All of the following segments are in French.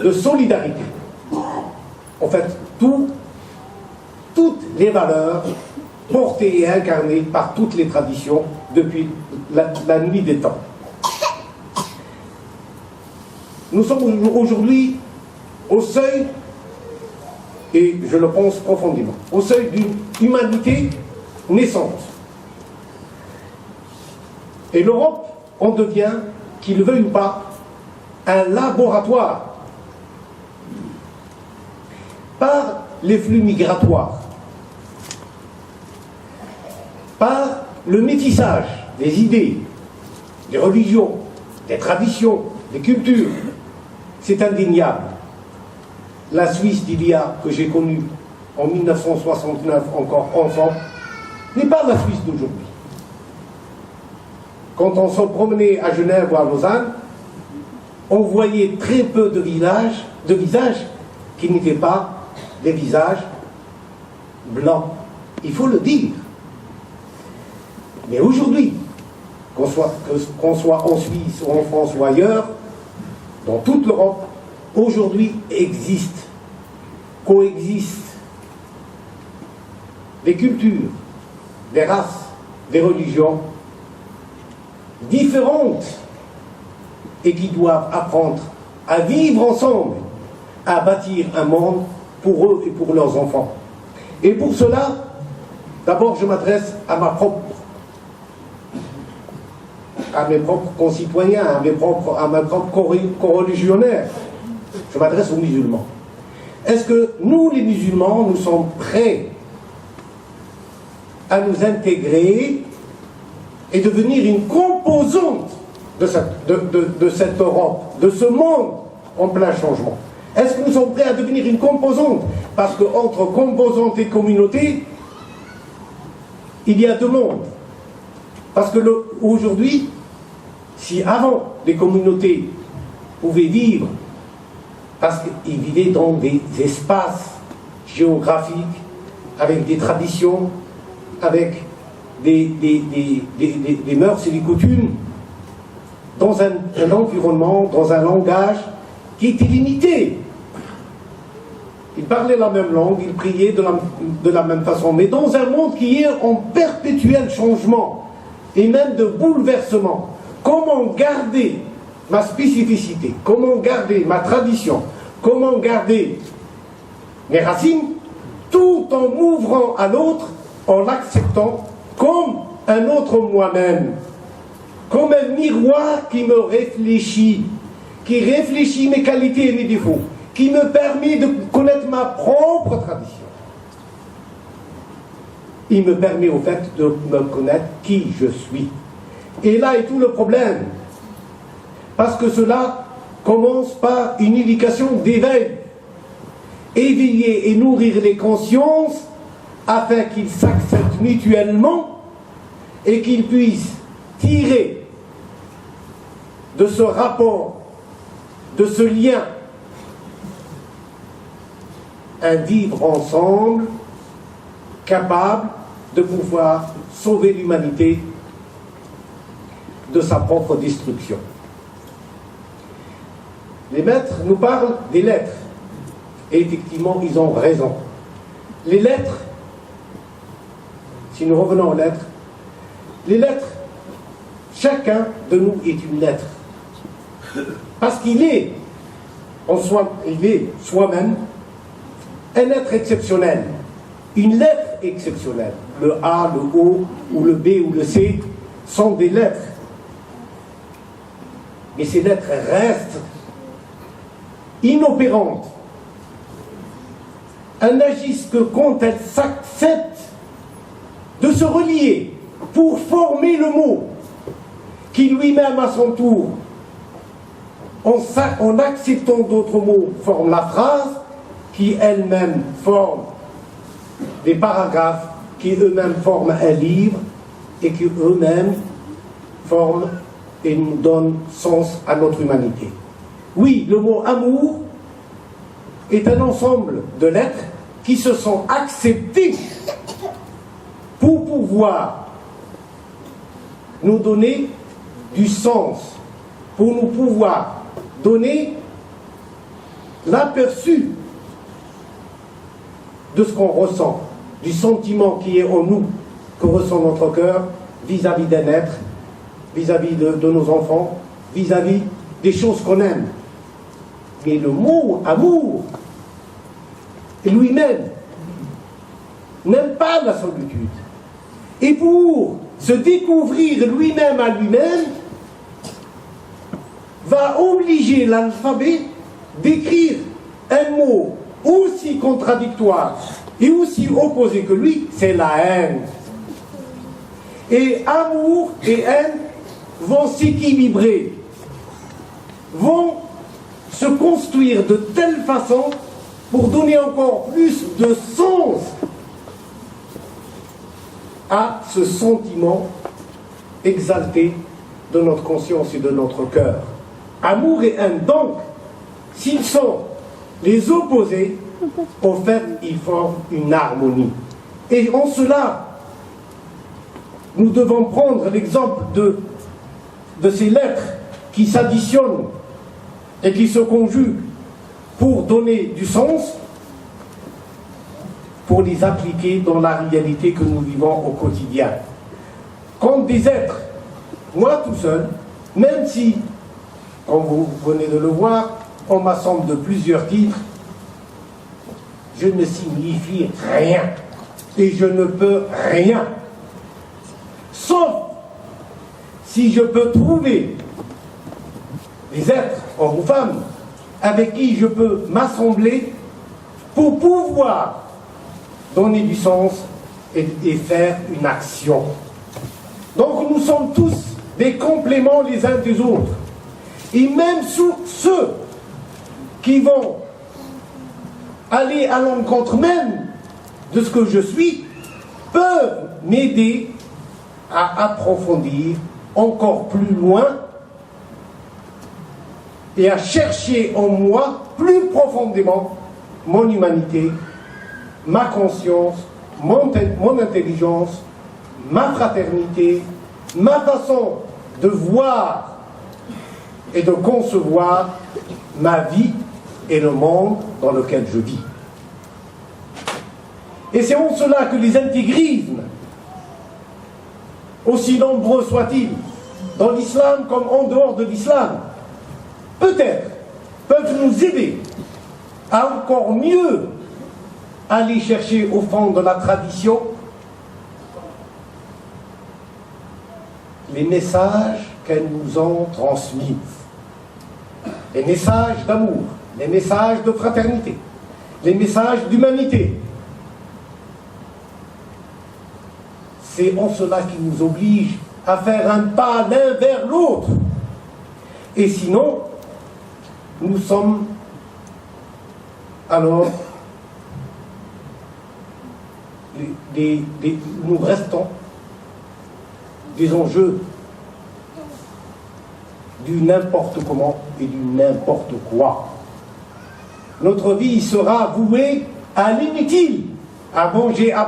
de solidarité. En fait, toutes les valeurs portées et incarnées par toutes les traditions depuis la nuit des temps. Nous sommes aujourd'hui au seuil, et je le pense profondément, au seuil d'une humanité naissante. Et l'Europe en devient, qu'il le veuille ou pas, un laboratoire par les flux migratoires, par le métissage des idées, des religions, des traditions, des cultures. C'est indéniable. La Suisse d'Ilia, que j'ai connue en 1969, encore enfant, n'est pas la Suisse d'aujourd'hui. Quand on se promenait à Genève ou à Lausanne, on voyait très peu de visages qui n'étaient pas des visages blancs. Il faut le dire. Mais aujourd'hui, qu'on soit en Suisse ou en France ou ailleurs, dans toute l'Europe, aujourd'hui coexistent des cultures, des races, des religions différentes et qui doivent apprendre à vivre ensemble, à bâtir un monde pour eux et pour leurs enfants. Et pour cela, d'abord je m'adresse à mes propres concitoyens, à mes propres coreligionnaires. Je m'adresse aux musulmans. Est-ce que nous, les musulmans, nous sommes prêts à nous intégrer et devenir une composante de cette Europe, de ce monde en plein changement? Est-ce que nous sommes prêts à devenir une composante? Parce qu'entre composante et communauté, il y a deux mondes. Parce que aujourd'hui, si avant les communautés pouvaient vivre, parce qu'ils vivaient dans des espaces géographiques, avec des traditions, avec des mœurs et des coutumes, dans un environnement, dans un langage qui était limité. Ils parlaient la même langue, ils priaient de la même façon, mais dans un monde qui est en perpétuel changement et même de bouleversement. Comment garder ma spécificité, comment garder ma tradition, comment garder mes racines, tout en m'ouvrant à l'autre, en l'acceptant comme un autre moi-même, comme un miroir qui me réfléchit, qui réfléchit mes qualités et mes défauts, qui me permet de connaître ma propre tradition. Il me permet au fait de me connaître qui je suis. Et là est tout le problème. Parce que cela commence par une éducation d'éveil. Éveiller et nourrir les consciences afin qu'ils s'acceptent mutuellement et qu'ils puissent tirer de ce rapport, de ce lien, un vivre ensemble capable de pouvoir sauver l'humanité de sa propre destruction. Les maîtres nous parlent des lettres. Et effectivement, ils ont raison. Les lettres, si nous revenons aux lettres, les lettres, chacun de nous est une lettre. Parce qu'il est, il est soi-même un être exceptionnel. Une lettre exceptionnelle. Le A, le O, ou le B, ou le C sont des lettres. Mais ces lettres restent inopérantes. Elles n'agissent que quand elles s'acceptent de se relier pour former le mot, qui lui-même à son tour, en acceptant d'autres mots, forme la phrase, qui elle-même forme des paragraphes, qui eux-mêmes forment un livre, et qui eux-mêmes forment et nous donnent sens à notre humanité. Oui, le mot amour est un ensemble de lettres qui se sont acceptées pour pouvoir nous donner du sens, pour nous pouvoir donner l'aperçu de ce qu'on ressent, du sentiment qui est en nous, que ressent notre cœur vis-à-vis d'un être, vis-à-vis de nos enfants, vis-à-vis des choses qu'on aime. Mais le mot amour, lui-même, n'aime pas la solitude. Et pour se découvrir lui-même à lui-même, va obliger l'alphabet d'écrire un mot aussi contradictoire et aussi opposé que lui, c'est la haine. Et amour et haine vont s'équilibrer, vont se construire de telle façon pour donner encore plus de sens à ce sentiment exalté de notre conscience et de notre cœur. Amour et haine, donc, s'ils sont les opposés, au fait, ils forment une harmonie. Et en cela, nous devons prendre l'exemple de ces lettres qui s'additionnent et qui se conjuguent pour donner du sens, pour les appliquer dans la réalité que nous vivons au quotidien. Comme des êtres, moi tout seul, même si, comme vous venez de le voir, on m'assemble de plusieurs titres, je ne signifie rien et je ne peux rien. Sauf si je peux trouver des êtres, hommes ou femmes, avec qui je peux m'assembler pour pouvoir donner du sens et faire une action. Donc nous sommes tous des compléments les uns des autres. Et même ceux qui vont aller à l'encontre même de ce que je suis peuvent m'aider à approfondir encore plus loin et à chercher en moi plus profondément mon humanité, ma conscience, mon intelligence, ma fraternité, ma façon de voir et de concevoir ma vie et le monde dans lequel je vis. Et c'est en cela que les intégrismes, aussi nombreux soient-ils, dans l'islam comme en dehors de l'islam, peut-être peuvent nous aider à encore mieux aller chercher au fond de la tradition les messages qu'elles nous ont transmis, les messages d'amour, les messages de fraternité, les messages d'humanité. C'est en cela qui nous oblige à faire un pas l'un vers l'autre. Et sinon, nous sommes alors, nous restons des enjeux du n'importe comment et du n'importe quoi. Notre vie sera vouée à l'inutile, à manger, à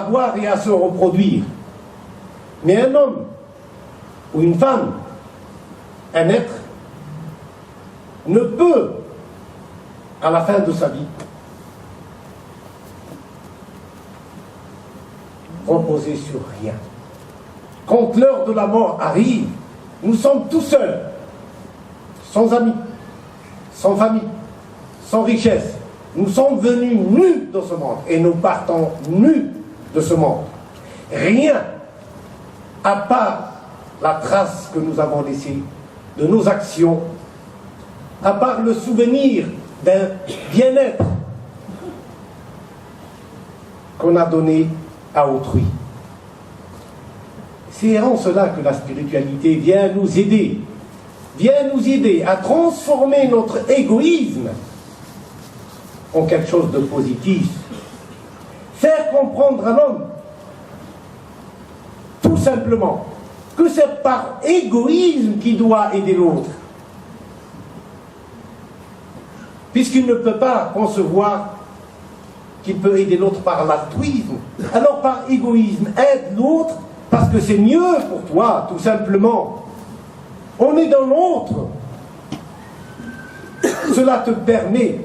boire et à se reproduire. Mais un homme ou une femme, un être, ne peut, à la fin de sa vie, reposer sur rien. Quand l'heure de la mort arrive, nous sommes tout seuls, sans amis, sans famille, sans richesse. Nous sommes venus nus dans ce monde et nous partons nus de ce monde. Rien, à part la trace que nous avons laissée de nos actions, à part le souvenir d'un bien-être qu'on a donné à autrui. C'est en cela que la spiritualité vient nous aider à transformer notre égoïsme en quelque chose de positif. Faire comprendre à l'homme, tout simplement, que c'est par égoïsme qu'il doit aider l'autre. Puisqu'il ne peut pas concevoir qu'il peut aider l'autre par l'altruisme. Alors par égoïsme, aide l'autre parce que c'est mieux pour toi, tout simplement. On est dans l'autre. Cela te permet